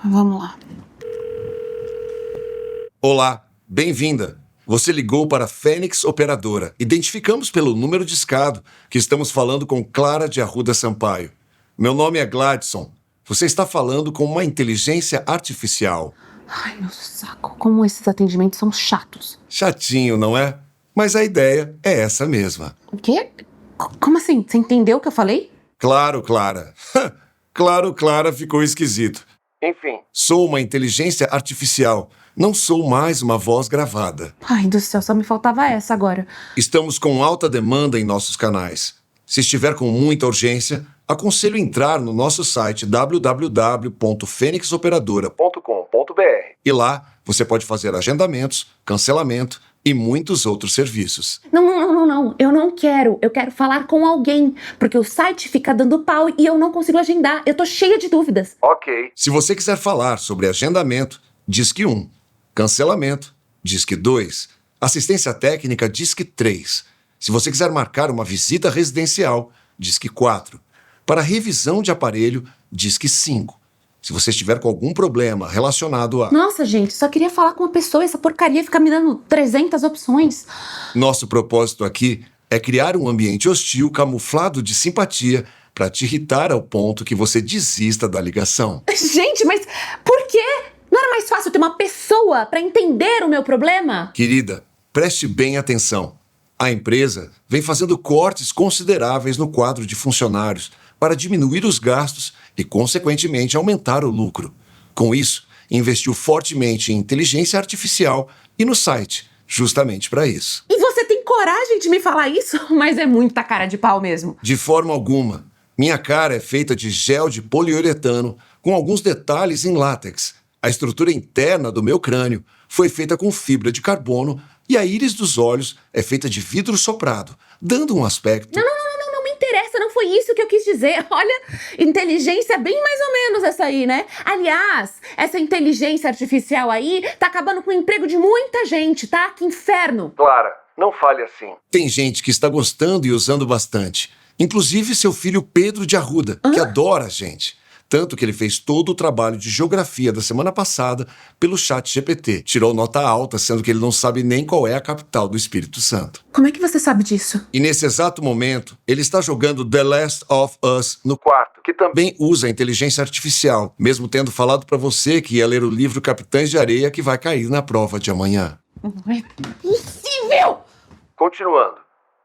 Vamos lá. Olá, bem-vinda. Você ligou para a Fênix Operadora. Identificamos pelo número discado que estamos falando com Clara de Arruda Sampaio. Meu nome é Gladson. Você está falando com uma inteligência artificial. Ai, meu saco. Como esses atendimentos são chatos. Chatinho, não é? Mas a ideia é essa mesma. O quê? Como assim? Você entendeu o que eu falei? Claro, Clara. Claro, Clara, ficou esquisito. Enfim, sou uma inteligência artificial. Não sou mais uma voz gravada. Ai, do céu, só me faltava essa agora. Estamos com alta demanda em nossos canais. Se estiver com muita urgência, aconselho entrar no nosso site www.fenixoperadora.com.br e lá você pode fazer agendamentos, cancelamento e muitos outros serviços. Não. Eu não quero. Eu quero falar com alguém. Porque o site fica dando pau e eu não consigo agendar. Eu tô cheia de dúvidas. Ok. Se você quiser falar sobre agendamento, Disque 1. Cancelamento, Disque 2. Assistência técnica, Disque 3. Se você quiser marcar uma visita residencial, Disque 4. Para revisão de aparelho, Disque 5. Se você estiver com algum problema relacionado a... Nossa, gente, só queria falar com uma pessoa e essa porcaria fica me dando 300 opções. Nosso propósito aqui é criar um ambiente hostil camuflado de simpatia para te irritar ao ponto que você desista da ligação. Gente, mas por quê? Não era mais fácil ter uma pessoa para entender o meu problema? Querida, preste bem atenção. A empresa vem fazendo cortes consideráveis no quadro de funcionários para diminuir os gastos e, consequentemente, aumentar o lucro. Com isso, investiu fortemente em inteligência artificial e no site, justamente para isso. E você tem coragem de me falar isso? Mas é muita cara de pau mesmo. De forma alguma. Minha cara é feita de gel de poliuretano com alguns detalhes em látex. A estrutura interna do meu crânio foi feita com fibra de carbono e a íris dos olhos é feita de vidro soprado, dando um aspecto... Não me interessa, não foi isso que eu quis dizer. Olha, inteligência é bem mais ou menos essa aí, né? Aliás, essa inteligência artificial aí tá acabando com o emprego de muita gente, tá? Que inferno! Clara, não fale assim. Tem gente que está gostando e usando bastante. Inclusive seu filho Pedro de Arruda, que adora a gente. Tanto que ele fez todo o trabalho de geografia da semana passada pelo ChatGPT. Tirou nota alta, sendo que ele não sabe nem qual é a capital do Espírito Santo. Como é que você sabe disso? E nesse exato momento, ele está jogando The Last of Us no quarto, que também usa a inteligência artificial, mesmo tendo falado para você que ia ler o livro Capitães de Areia que vai cair na prova de amanhã. Não é possível! Continuando.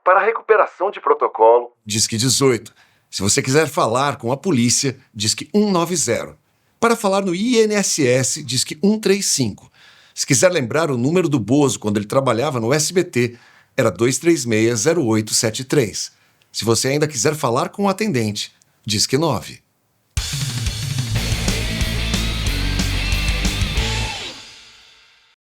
Para a recuperação de protocolo, Disque 18. Se você quiser falar com a polícia, Disque 190. Para falar no INSS, Disque 135. Se quiser lembrar o número do Bozo quando ele trabalhava no SBT, era 236-0873. Se você ainda quiser falar com o atendente, Disque 9.